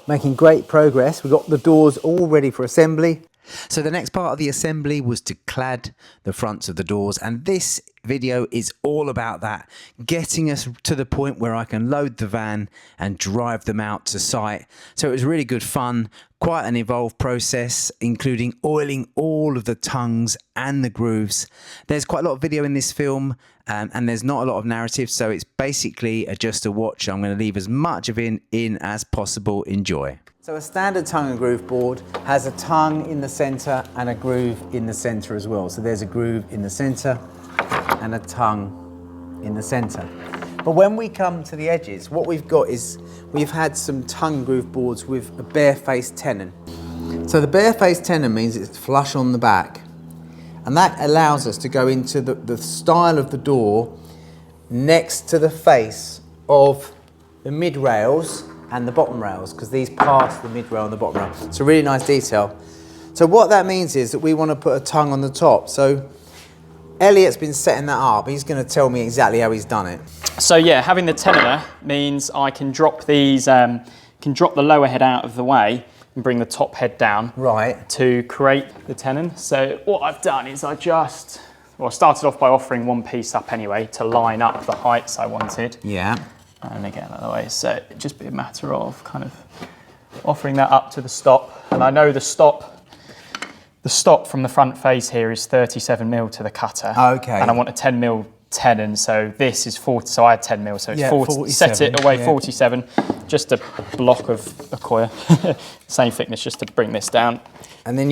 making great progress. We've got the doors all ready for assembly. So the next part of the assembly was to clad the fronts of the doors, and this video is all about that, getting us to the point where I can load the van and drive them out to site. So it was really good fun, quite an involved process, including oiling all of the tongues and the grooves. There's quite a lot of video in this film, and there's not a lot of narrative, so it's basically just a watch. I'm going to leave as much of it in as possible. Enjoy. So a standard tongue and groove board has a tongue in the centre and a groove in the centre as well. So there's a groove in the centre and a tongue in the centre. But when we come to the edges, what we've got is we've had some tongue groove boards with a bare-faced tenon. So the bare-faced tenon means it's flush on the back, and that allows us to go into the style of the door next to the face of the mid rails and the bottom rails, because these pass the mid rail and the bottom rail. It's a really nice detail. So what that means is that we want to put a tongue on the top. So Elliot's been setting that up. He's going to tell me exactly how he's done it. So yeah, having the tenon means I can drop these, can drop the lower head out of the way and bring the top head down. Right. To create the tenon. So what I've done is I started off by offering one piece up anyway to line up the heights I wanted. Yeah. And again, out of the way. So it'd just be a matter of kind of offering that up to the stop. And I know the stop from the front face here is 37mm to the cutter. Okay. And I want a 10mm tenon, so this is 40, so I had 10mm, so it's 40, set it away, yeah. 47, just a block of Accoya, same thickness, just to bring this down. And then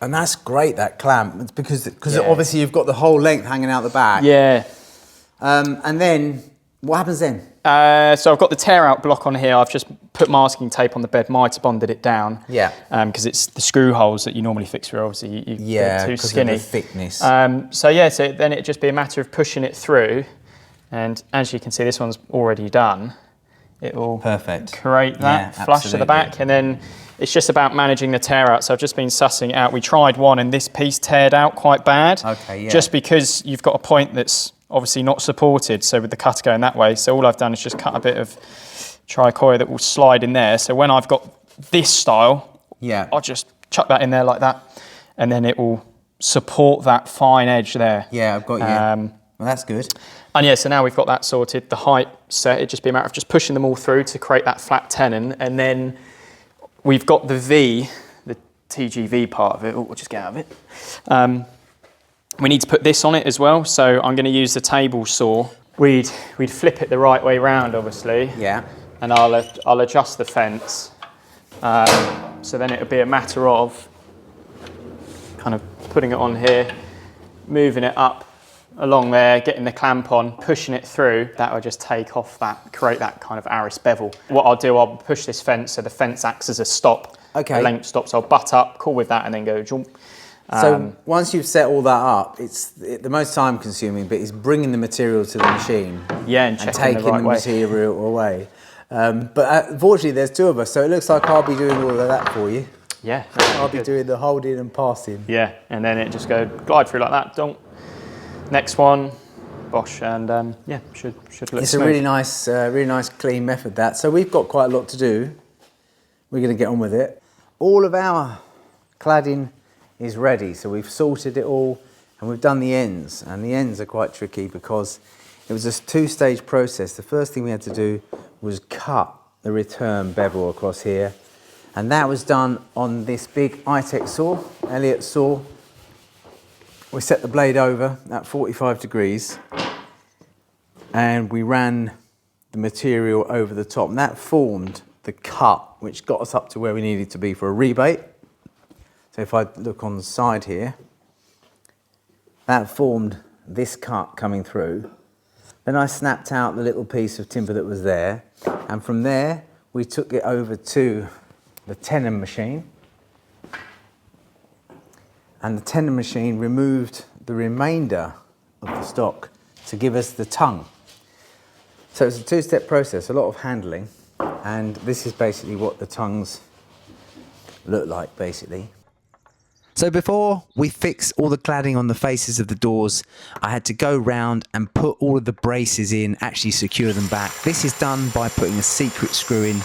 and that's great, that clamp, it's because obviously you've got the whole length hanging out the back. Yeah. And then, what happens then? So I've got the tear out block on here. I've just put masking tape on the bed, mitre bonded it down. Yeah. Because it's the screw holes that you normally fix through, obviously they're too skinny. Of the thickness. So then it'd just be a matter of pushing it through. And as you can see, this one's already done. It will create that flush to the back. And then it's just about managing the tear out. So I've just been sussing it out. We tried one and this piece teared out quite bad. Okay, yeah. Just because you've got a point that's obviously not supported, so with the cutter going that way. So all I've done is just cut a bit of tricoya that will slide in there. So when I've got this style, I'll just chuck that in there like that, and then it will support that fine edge there. Yeah, I've got you. Well, that's good. And yeah, so now we've got that sorted, the height set, it'd just be a matter of just pushing them all through to create that flat tenon, and then we've got the V, the TGV part of it. Oh, we'll just get out of it. We need to put this on it as well, so I'm going to use the table saw. We'd flip it the right way round, obviously. Yeah. And I'll adjust the fence. So then it'll be a matter of kind of putting it on here, moving it up along there, getting the clamp on, pushing it through. That will just take off that, create that kind of Aris bevel. What I'll do, I'll push this fence so the fence acts as a stop. Okay. A length stop, so I'll butt up, cool with that, and then go jump. So once you've set all that up, the most time consuming bit is bringing the material to the machine. Yeah, and taking the material away. But unfortunately there's two of us, so it looks like I'll be doing all of that for you. Yeah. I'll be doing the holding and passing. Yeah, and then it just glide through like that, don't. Next one, bosh, and yeah, should look It's smooth. a really nice clean method that. So we've got quite a lot to do. We're going to get on with it. All of our cladding is ready, so we've sorted it all and we've done the ends, and the ends are quite tricky because it was a two-stage process. The first thing we had to do was cut the return bevel across here, and that was done on this big iTech saw, Elliott saw. We set the blade over at 45 degrees and we ran the material over the top, and that formed the cut which got us up to where we needed to be for a rebate. So if I look on the side here, that formed this cut coming through. Then I snapped out the little piece of timber that was there, and from there we took it over to the tenon machine, and the tenon machine removed the remainder of the stock to give us the tongue. So it's a two-step process, a lot of handling, and this is basically what the tongues look like basically. So before we fix all the cladding on the faces of the doors, I had to go round and put all of the braces in, actually secure them back. This is done by putting a secret screw in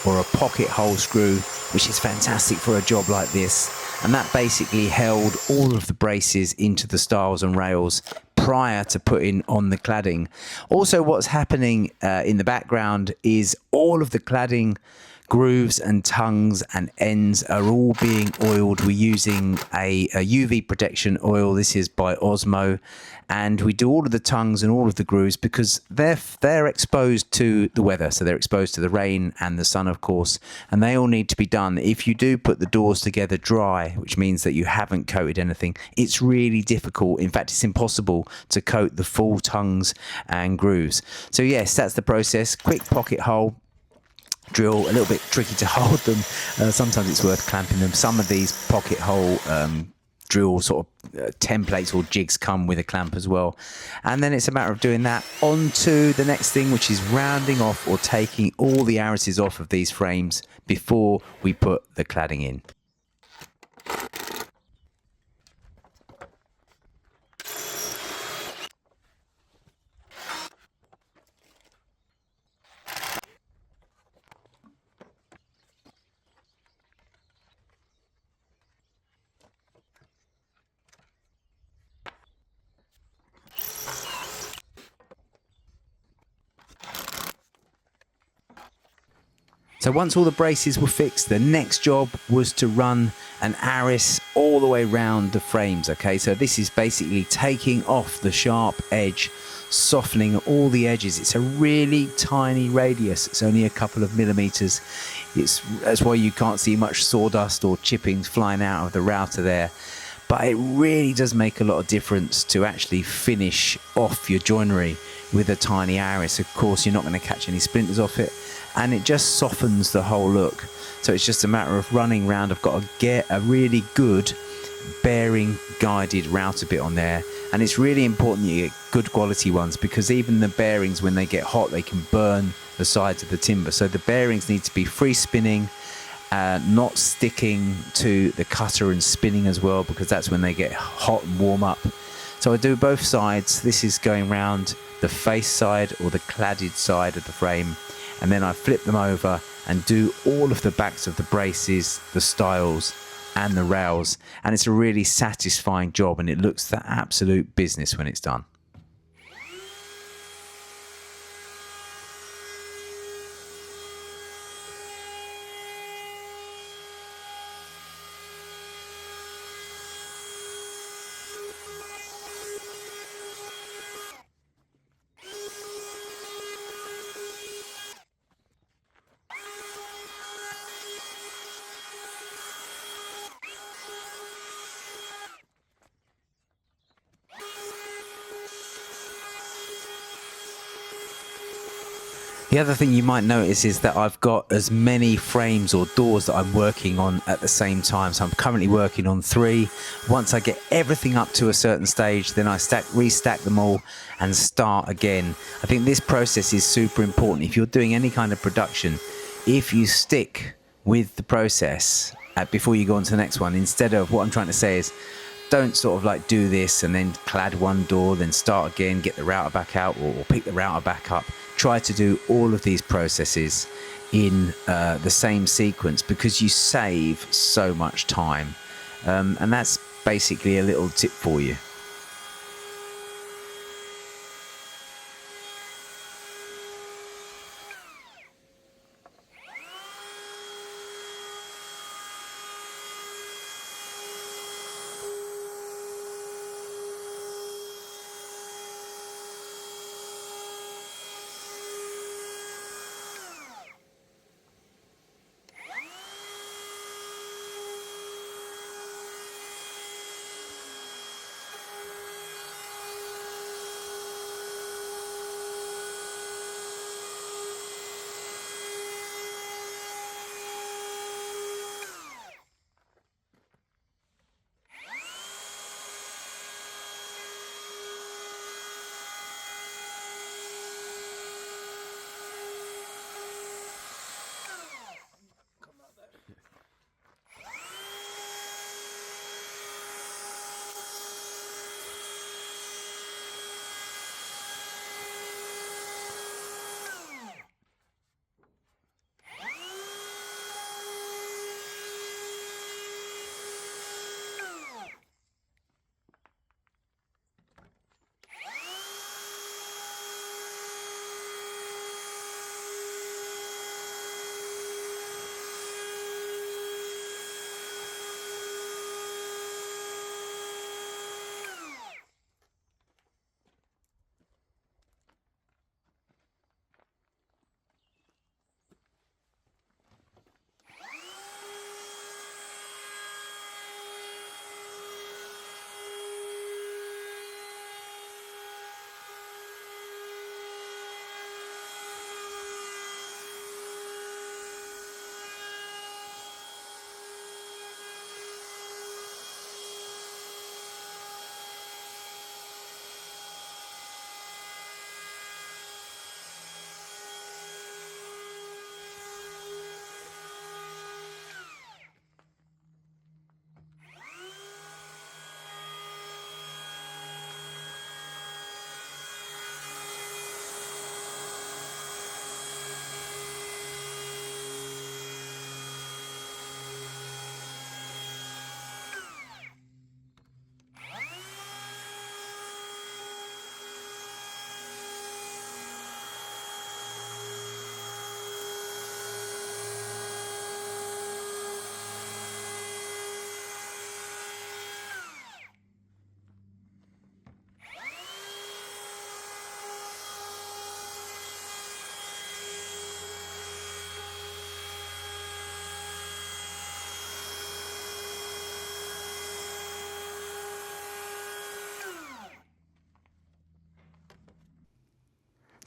or a pocket hole screw, which is fantastic for a job like this. And that basically held all of the braces into the stiles and rails prior to putting on the cladding. Also, what's happening in the background is all of the cladding grooves and tongues and ends are all being oiled. We're using a UV protection oil. This is by Osmo, and we do all of the tongues and all of the grooves because they're exposed to the weather, so they're exposed to the rain and the sun, of course, and they all need to be done. If you do put the doors together dry, which means that you haven't coated anything, it's really difficult. In fact, it's impossible to coat the full tongues and grooves. So yes, that's the process. Quick pocket hole drill, a little bit tricky to hold them. Sometimes it's worth clamping them. Some of these pocket hole drill sort of templates or jigs come with a clamp as well. And then it's a matter of doing that onto the next thing, which is rounding off or taking all the arrises off of these frames before we put the cladding in. So once all the braces were fixed, the next job was to run an arris all the way around the frames, okay? So this is basically taking off the sharp edge, softening all the edges. It's a really tiny radius. It's only a couple of millimeters. That's why you can't see much sawdust or chippings flying out of the router there. But it really does make a lot of difference to actually finish off your joinery with a tiny arris. Of course, you're not going to catch any splinters off it, and it just softens the whole look. So it's just a matter of running round. I've got to get a really good bearing guided router bit on there, and it's really important that you get good quality ones, because even the bearings, when they get hot, they can burn the sides of the timber. So the bearings need to be free spinning, not sticking to the cutter and spinning as well, because that's when they get hot and warm up. So I do both sides. This is going round the face side or the cladded side of the frame, and then I flip them over and do all of the backs of the braces, the stiles and the rails, and it's a really satisfying job, and it looks the absolute business when it's done. The other thing you might notice is that I've got as many frames or doors that I'm working on at the same time. So I'm currently working on 3. Once I get everything up to a certain stage, then I restack them all and start again. I think this process is super important. If you're doing any kind of production, if you stick with the process before you go on to the next one, instead of, what I'm trying to say is, don't sort of like do this and then clad one door, then start again, get the router back out, or pick the router back up. Try to do all of these processes in the same sequence, because you save so much time. And that's basically a little tip for you.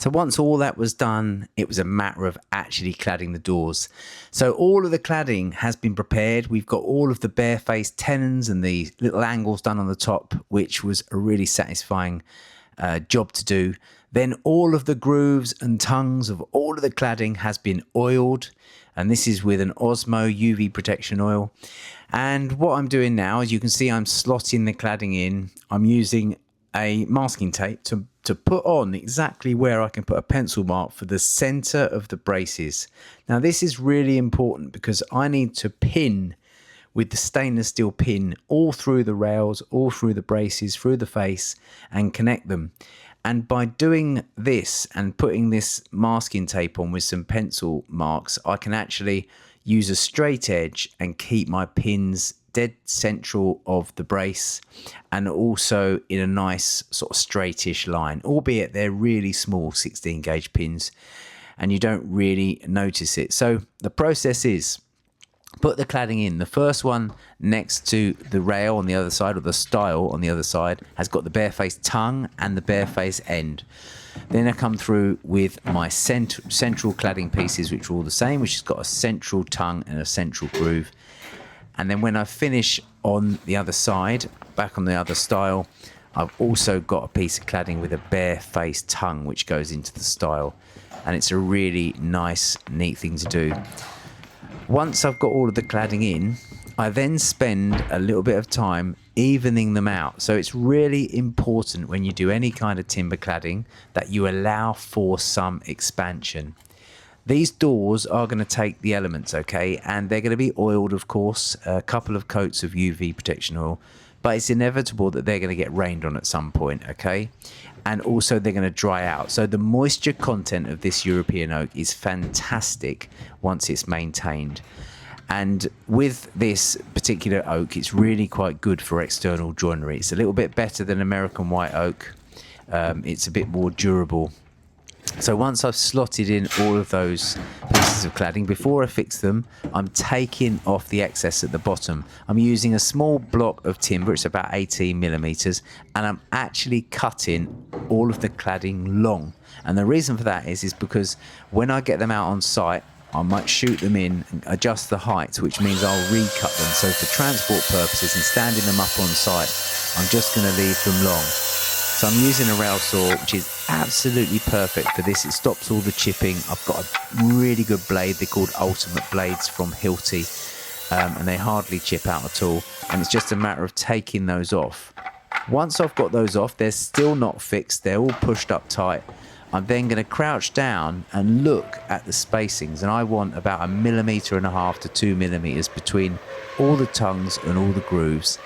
So once all that was done, it was a matter of actually cladding the doors. So all of the cladding has been prepared. We've got all of the barefaced tenons and the little angles done on the top, which was a really satisfying job to do. Then all of the grooves and tongues of all of the cladding has been oiled, and this is with an Osmo UV protection oil. And what I'm doing now, as you can see, I'm slotting the cladding in. I'm using a masking tape to put on exactly where I can put a pencil mark for the center of the braces. Now this is really important because I need to pin with the stainless steel pin all through the rails, all through the braces, through the face, and connect them. And by doing this and putting this masking tape on with some pencil marks, I can actually use a straight edge and keep my pins dead central of the brace, and also in a nice sort of straightish line, albeit they're really small 16 gauge pins and you don't really notice it. So the process is put the cladding in. The first one next to the rail on the other side, or the stile on the other side, has got the barefaced tongue and the barefaced end. Then I come through with my central cladding pieces, which are all the same, which has got a central tongue and a central groove. And then when I finish on the other side, back on the other stile, I've also got a piece of cladding with a barefaced tongue, which goes into the stile. And it's a really nice, neat thing to do. Once I've got all of the cladding in, I then spend a little bit of time evening them out. So it's really important when you do any kind of timber cladding that you allow for some expansion. These doors are going to take the elements, okay, and they're going to be oiled, of course, a couple of coats of UV protection oil, but it's inevitable that they're going to get rained on at some point, okay, and also they're going to dry out. So the moisture content of this European oak is fantastic once it's maintained. And with this particular oak, it's really quite good for external joinery. It's a little bit better than American white oak. It's a bit more durable. So once I've slotted in all of those pieces of cladding, before I fix them, I'm taking off the excess at the bottom. I'm using a small block of timber, it's about 18 millimeters, and I'm actually cutting all of the cladding long. And the reason for that is because when I get them out on site, I might shoot them in and adjust the height, which means I'll recut them. So for transport purposes and standing them up on site, I'm just going to leave them long. So I'm using a rail saw, which is absolutely perfect for this. It stops all the chipping. I've got a really good blade. They're called Ultimate Blades from Hilti, and they hardly chip out at all. And it's just a matter of taking those off. Once I've got those off, they're still not fixed. They're all pushed up tight. I'm then going to crouch down and look at the spacings, and I want about 1.5 millimeters to 2 millimeters between all the tongues and all the grooves.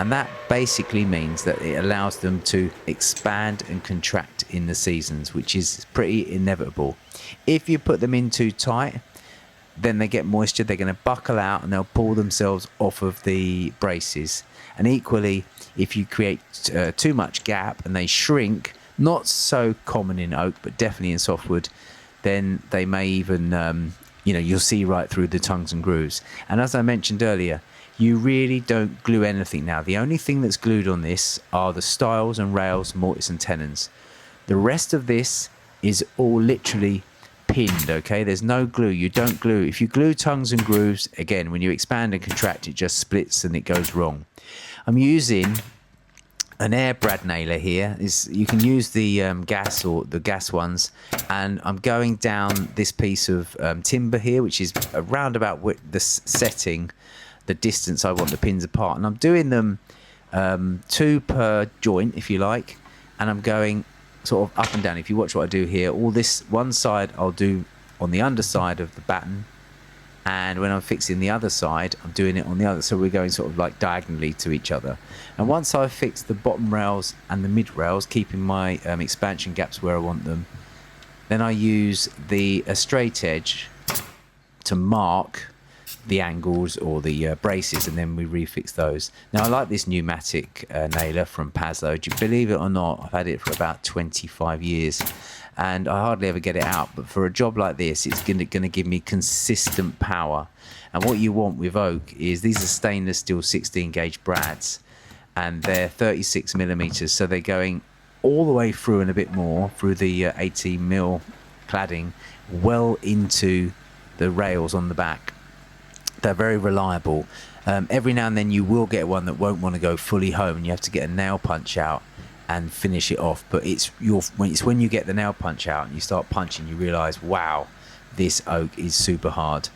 And that basically means that it allows them to expand and contract in the seasons, which is pretty inevitable. If you put them in too tight, then they get moisture, they're going to buckle out and they'll pull themselves off of the braces. And equally, if you create too much gap and they shrink, not so common in oak, but definitely in softwood, then they may even, you'll see right through the tongues and grooves. And as I mentioned earlier, you really don't glue anything now. The only thing that's glued on this are the stiles and rails, mortise and tenons. The rest of this is all literally pinned, okay? There's no glue. You don't glue. If you glue tongues and grooves, again, when you expand and contract, it just splits and it goes wrong. I'm using an air brad nailer here. You can use the gas or the gas ones, and I'm going down this piece of timber here, which is around about the setting, the distance I want the pins apart, and I'm doing them 2 per joint, if you like, and I'm going sort of up and down. If you watch what I do here, all this one side I'll do on the underside of the batten, and when I'm fixing the other side, I'm doing it on the other. So we're going sort of like diagonally to each other. And once I've fixed the bottom rails and the mid rails, keeping my expansion gaps where I want them, then I use a straight edge to mark the angles or the braces, and then we refix those. Now I like this pneumatic nailer from Pazzo. Do you believe it or not, I've had it for about 25 years and I hardly ever get it out, but for a job like this it's going to give me consistent power. And what you want with oak is, these are stainless steel 16 gauge brads and they're 36 millimeters, so they're going all the way through and a bit more through the 18mm cladding well into the rails on the back. They're very reliable. Every now and then you will get one that won't want to go fully home, and you have to get a nail punch out and finish it off. But it's when you get the nail punch out and you start punching, you realise, wow, this oak is super hard.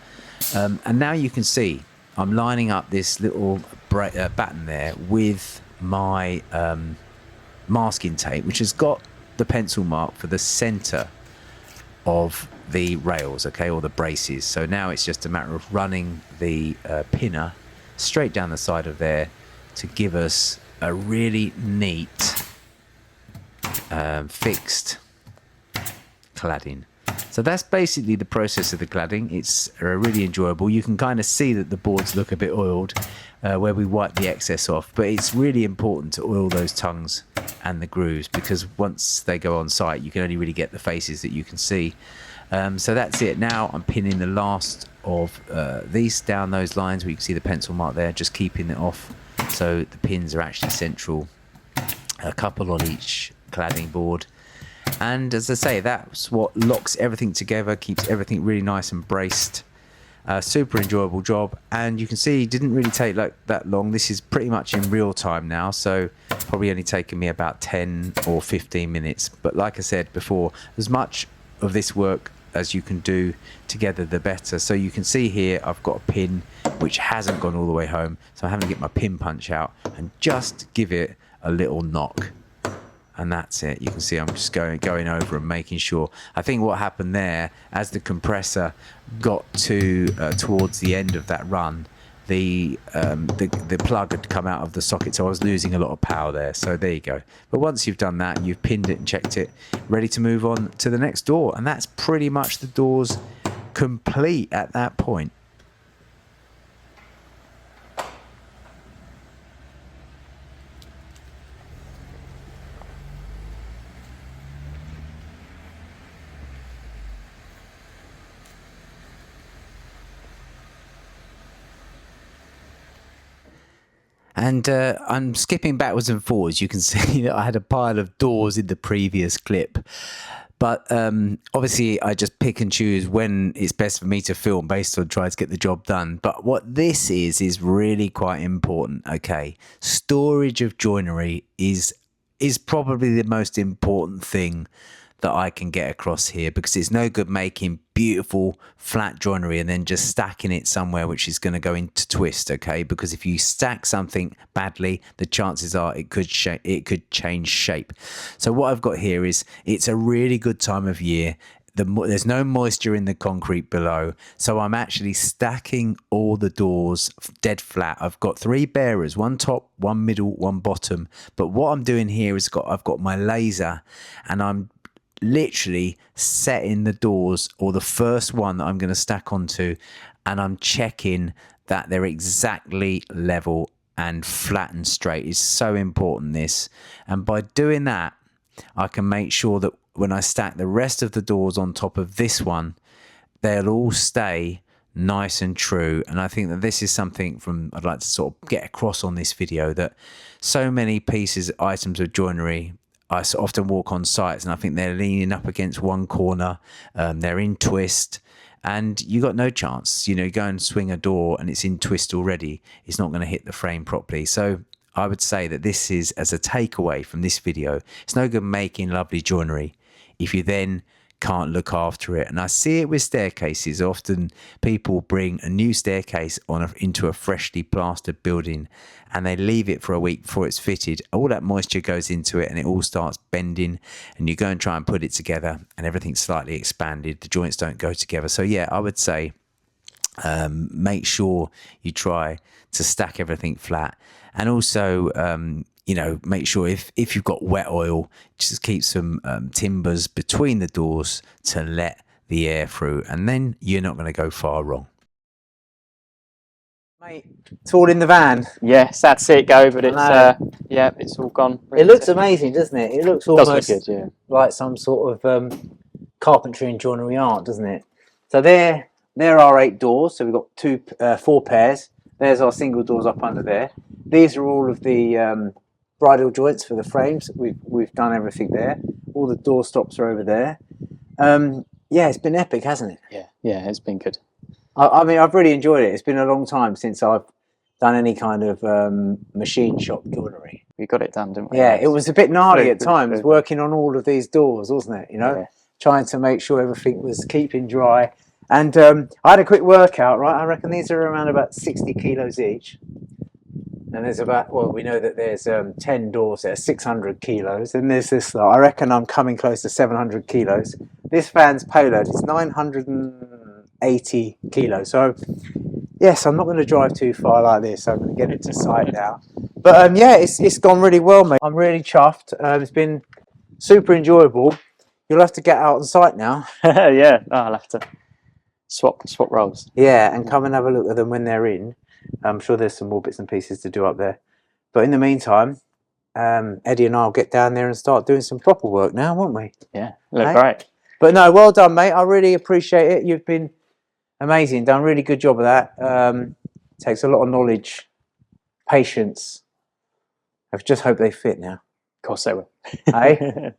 And now you can see I'm lining up this little batten there with my masking tape, which has got the pencil mark for the centre of the rails, okay, or the braces. So now it's just a matter of running the pinner straight down the side of there to give us a really neat fixed cladding. So that's basically the process of the cladding. It's really enjoyable. You can kind of see that the boards look a bit oiled where we wipe the excess off, but it's really important to oil those tongues and the grooves, because once they go on site you can only really get the faces that you can see. So that's it. Now I'm pinning the last of these down those lines where you can see the pencil mark there, just keeping it off so the pins are actually central, a couple on each cladding board. And as I say, that's what locks everything together, keeps everything really nice and braced. Super enjoyable job, and you can see it didn't really take like that long. This is pretty much in real time now, so probably only taken me about 10 or 15 minutes. But like I said before, as much of this work as you can do together, the better. So you can see here I've got a pin which hasn't gone all the way home, so I'm having to get my pin punch out and just give it a little knock. And that's it. You can see I'm just going over and making sure. I think what happened there, as the compressor got to towards the end of that run, the plug had come out of the socket, so I was losing a lot of power there. So there you go. But once you've done that, you've pinned it and checked it, ready to move on to the next door, and that's pretty much the doors complete at that point. And I'm skipping backwards and forwards. You can see that I had a pile of doors in the previous clip. But obviously, I just pick and choose when it's best for me to film based on trying to get the job done. But what this is really quite important, okay? Storage of joinery is probably the most important thing that I can get across here, because it's no good making beautiful flat joinery and then just stacking it somewhere which is going to go into twist, okay? Because if you stack something badly, the chances are it could change shape. So what I've got here is, it's a really good time of year. There's no moisture in the concrete below, so I'm actually stacking all the doors dead flat. I've got 3 bearers, one top, one middle, one bottom. But what I'm doing here is I've got my laser, and I'm literally setting the doors, or the first one that I'm going to stack onto, and I'm checking that they're exactly level and flat and straight. It's so important, this. And by doing that, I can make sure that when I stack the rest of the doors on top of this one, they'll all stay nice and true. And I think that this is something I'd like to sort of get across on this video, that so many items of joinery, I often walk on sites and I think they're leaning up against one corner, they're in twist, and you got no chance. You know, you go and swing a door and it's in twist already, it's not going to hit the frame properly. So I would say that this is, as a takeaway from this video, it's no good making lovely joinery if you then can't look after it. And I see it with staircases. Often people bring a new staircase into a freshly plastered building and they leave it for a week before it's fitted. All that moisture goes into it and it all starts bending, and you go and try and put it together and everything's slightly expanded. The joints don't go together. So yeah, I would say make sure you try to stack everything flat, and also you know, make sure if you've got wet oil, just keep some timbers between the doors to let the air through, and then you're not going to go far wrong. Mate, it's all in the van. Yes, that's it, but it's yeah, it's all gone. It looks amazing, doesn't it? It looks almost look good, yeah, like some sort of carpentry and joinery art, doesn't it? So there are 8 doors. So we've got 4 pairs. There's our single doors up under there. These are all of the bridle joints for the frames. We've done everything there. All the door stops are over there. Yeah, it's been epic, hasn't it? Yeah, it's been good. I mean, I've really enjoyed it. It's been a long time since I've done any kind of machine shop joinery. We got it done, didn't we? Yeah, it was a bit gnarly at Flew. times working on all of these doors, wasn't it? You know, trying to make sure everything was keeping dry. And I had a quick workout, right? I reckon these are around about 60 kilos each. And there's about, well, we know that there's 10 doors there, 600 kilos. And there's this, I reckon I'm coming close to 700 kilos. This fan's payload is 980 kilos. So, yes, I'm not going to drive too far like this. I'm going to get it to site now. But yeah, it's gone really well, mate. I'm really chuffed. It's been super enjoyable. You'll have to get out on site now. Yeah, I'll have to swap roles. Yeah, and come and have a look at them when they're in. I'm sure there's some more bits and pieces to do up there. But in the meantime, Eddie and I will get down there and start doing some proper work now, won't we? Yeah, look great. But no, well done, mate. I really appreciate it. You've been amazing. Done a really good job of that. Takes a lot of knowledge, patience. I just hope they fit now. Of course they will. Hey?